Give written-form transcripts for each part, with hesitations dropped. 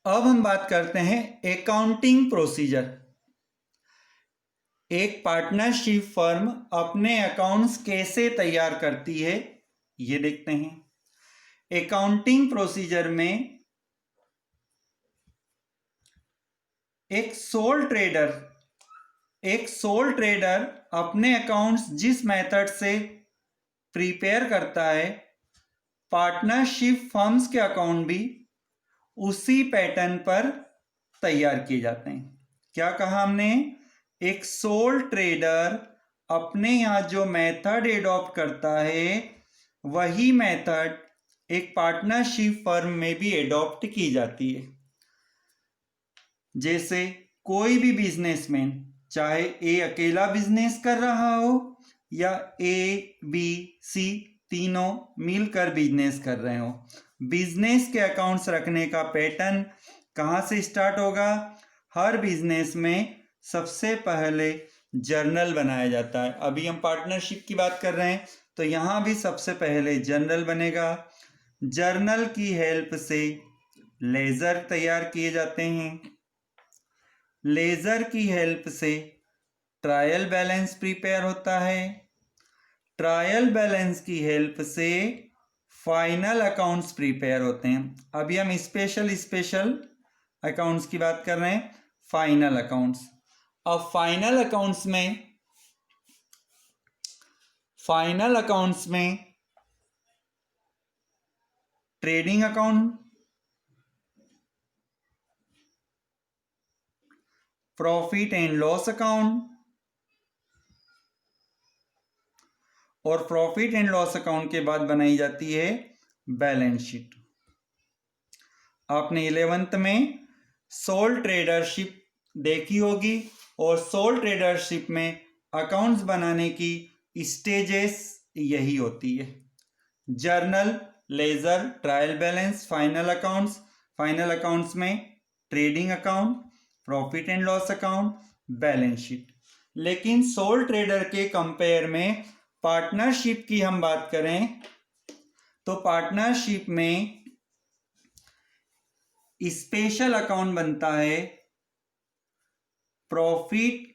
अब हम बात करते हैं अकाउंटिंग प्रोसीजर। एक पार्टनरशिप फर्म अपने अकाउंट्स कैसे तैयार करती है ये देखते हैं। अकाउंटिंग प्रोसीजर में एक सोल ट्रेडर अपने अकाउंट्स जिस मेथड से प्रिपेयर करता है, पार्टनरशिप फर्म्स के अकाउंट भी उसी पैटर्न पर तैयार किए जाते हैं। क्या कहा हमने? एक सोल ट्रेडर अपने यहाँ जो मेथड एडॉप्ट करता है वही मेथड एक पार्टनरशिप फर्म में भी एडॉप्ट की जाती है। जैसे कोई भी बिजनेसमैन, चाहे ए अकेला बिजनेस कर रहा हो या ए बी सी तीनों मिलकर बिजनेस कर रहे हो, बिजनेस के अकाउंट्स रखने का पैटर्न कहाँ से स्टार्ट होगा? हर बिजनेस में सबसे पहले जर्नल बनाया जाता है। अभी हम पार्टनरशिप की बात कर रहे हैं तो यहाँ भी सबसे पहले जर्नल बनेगा। जर्नल की हेल्प से लेजर तैयार किए जाते हैं। लेजर की हेल्प से ट्रायल बैलेंस प्रिपेयर होता है। ट्रायल बैलेंस की हेल्प से फाइनल अकाउंट्स प्रिपेयर होते हैं। अभी हम स्पेशल अकाउंट्स की बात कर रहे हैं, फाइनल अकाउंट्स। अब फाइनल अकाउंट्स में trading account, profit and loss account और प्रॉफिट एंड लॉस अकाउंट के बाद बनाई जाती है बैलेंस शीट। आपने 11th में सोल ट्रेडरशिप देखी होगी और सोल ट्रेडरशिप में अकाउंट्स बनाने की स्टेजेस यही होती है: journal, ledger, trial balance, final accounts. Final accounts में trading account, profit and loss account, balance sheet. लेकिन सोल ट्रेडर के कंपेयर में पार्टनरशिप की हम बात करें तो पार्टनरशिप में स्पेशल अकाउंट बनता है profit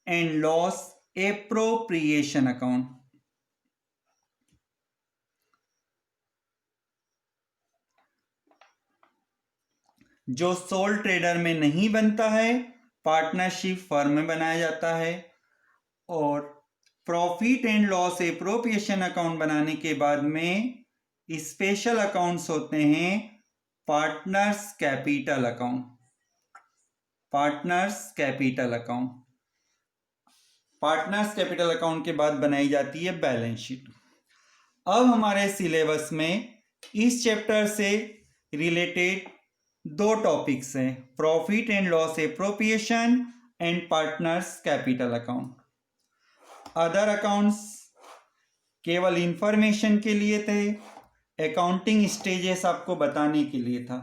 and loss appropriation account. जो सोल ट्रेडर में नहीं बनता है, पार्टनरशिप फर्म में बनाया जाता है। और profit and loss appropriation account बनाने के बाद में स्पेशल अकाउंट्स होते हैं partners capital account. Partners capital account के बाद बनाई जाती है बैलेंस शीट। अब हमारे सिलेबस में इस चैप्टर से रिलेटेड 2 टॉपिक्स हैं: profit and loss appropriation and partners capital account. Other accounts केवल इंफॉर्मेशन के लिए थे, अकाउंटिंग स्टेजेस आपको बताने के लिए था।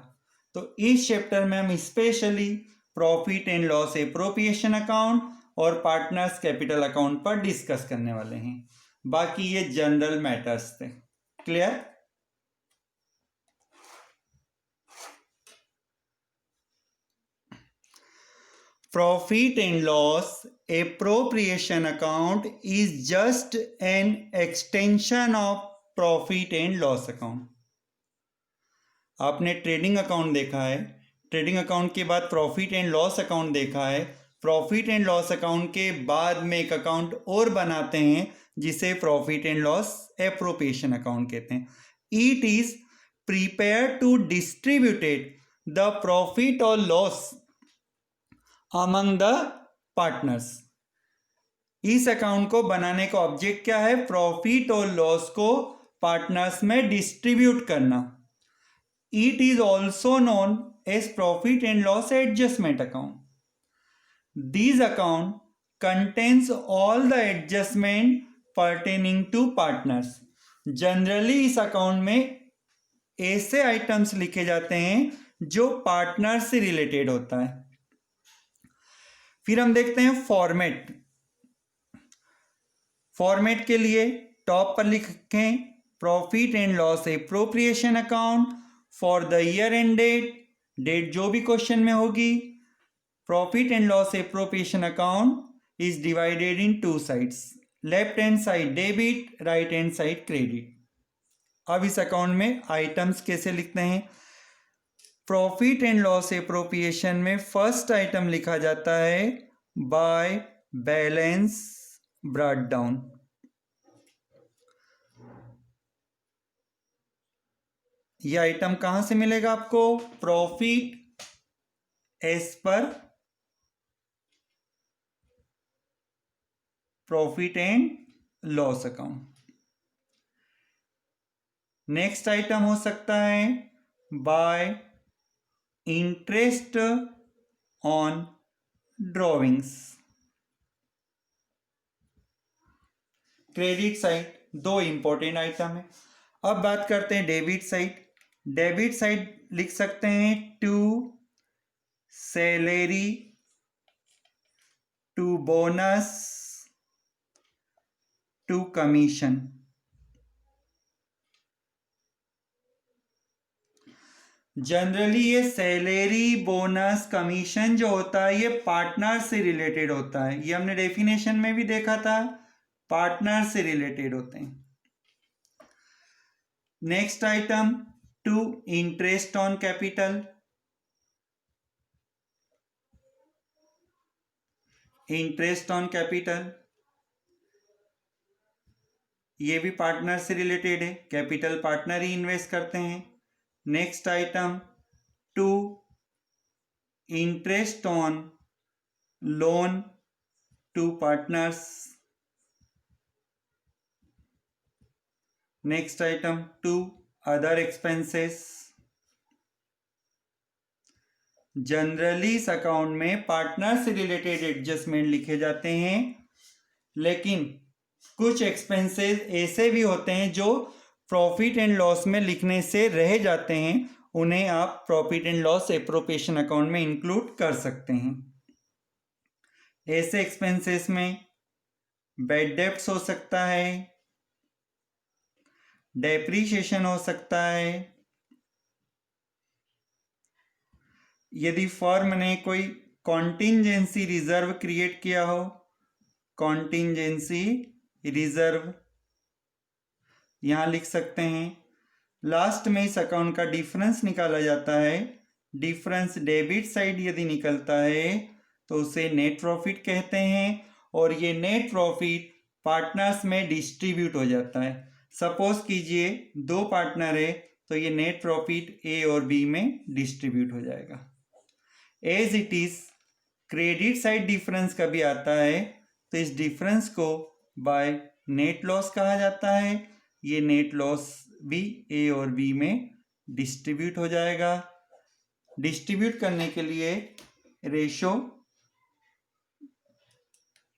तो इस चैप्टर में हम specially profit and loss appropriation account और पार्टनर्स कैपिटल अकाउंट पर डिस्कस करने वाले हैं। बाकी ये जनरल मैटर्स थे। Clear? Profit and loss appropriation account is just an extension of profit and loss account. आपने ट्रेडिंग अकाउंट देखा है, ट्रेडिंग अकाउंट के बाद प्रॉफिट एंड लॉस अकाउंट देखा है। प्रॉफिट एंड लॉस अकाउंट के बाद में एक अकाउंट और बनाते हैं जिसे profit and loss appropriation account कहते हैं। It is prepare to distributed the profit और लॉस अमंग द पार्टनर्स। इस अकाउंट को बनाने का ऑब्जेक्ट क्या है? प्रॉफिट और लॉस को पार्टनर्स में डिस्ट्रीब्यूट करना। It is also known as profit and loss adjustment account. This account contains all the adjustment pertaining to partners. Generally इस अकाउंट में ऐसे आइटम्स लिखे जाते हैं जो पार्टनर से रिलेटेड होता है। फिर हम देखते हैं फॉर्मेट के लिए टॉप पर लिखें profit and loss appropriation account for the year ended date जो भी क्वेश्चन में होगी, profit and loss appropriation account is divided in two sides, left hand side debit, right hand side credit. अब इस अकाउंट में items कैसे लिखते हैं? प्रॉफिट एंड लॉस एप्रोप्रिएशन में फर्स्ट आइटम लिखा जाता है बाय बैलेंस ब्रॉट डाउन। यह आइटम कहां से मिलेगा आपको? Profit as per profit and loss account. Next item हो सकता है bye interest on drawings. Credit side दो इंपॉर्टेंट आइटम है। अब बात करते हैं डेबिट साइड। डेबिट साइड लिख सकते हैं to salary, to bonus, to commission. Generally ये सैलरी, बोनस, कमीशन जो होता है ये पार्टनर से रिलेटेड होता है। ये हमने डेफिनेशन में भी देखा था, पार्टनर से रिलेटेड होते हैं। Next item to interest on capital. Interest on capital ये भी पार्टनर से रिलेटेड है, कैपिटल पार्टनर ही इन्वेस्ट करते हैं। Next item to interest on loan to partners. Next item to other expenses. Generally इस अकाउंट में पार्टनर से रिलेटेड एडजस्टमेंट लिखे जाते हैं, लेकिन कुछ एक्सपेंसेस ऐसे भी होते हैं जो प्रॉफिट एंड लॉस में लिखने से रह जाते हैं, उन्हें आप profit and loss appropriation account में इंक्लूड कर सकते हैं। ऐसे एक्सपेंसेस में बैड डेब्ट्स हो सकता है, डेप्रीशिएशन हो सकता है। यदि फर्म ने कोई कॉन्टिंजेंसी रिजर्व क्रिएट किया हो, कॉन्टिंजेंसी रिजर्व यहां लिख सकते हैं। लास्ट में इस अकाउंट का डिफरेंस निकाला जाता है। डिफरेंस डेबिट साइड यदि निकलता है तो उसे नेट प्रॉफिट कहते हैं, और ये नेट प्रॉफिट पार्टनर्स में डिस्ट्रीब्यूट हो जाता है। सपोज कीजिए दो पार्टनर है तो ये नेट प्रॉफिट ए और बी में डिस्ट्रीब्यूट हो जाएगा। As it is credit side difference कभी आता है तो इस डिफरेंस को बाय नेट लॉस कहा जाता है। ये नेट लॉस भी ए और बी में डिस्ट्रीब्यूट हो जाएगा। डिस्ट्रीब्यूट करने के लिए रेशो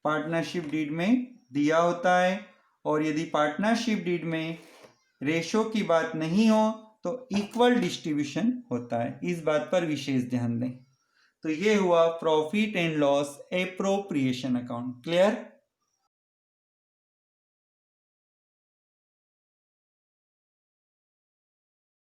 पार्टनरशिप डीड में दिया होता है, और यदि पार्टनरशिप डीड में रेशो की बात नहीं हो तो इक्वल डिस्ट्रीब्यूशन होता है। इस बात पर विशेष ध्यान दें। तो ये हुआ profit and loss appropriation account. Clear?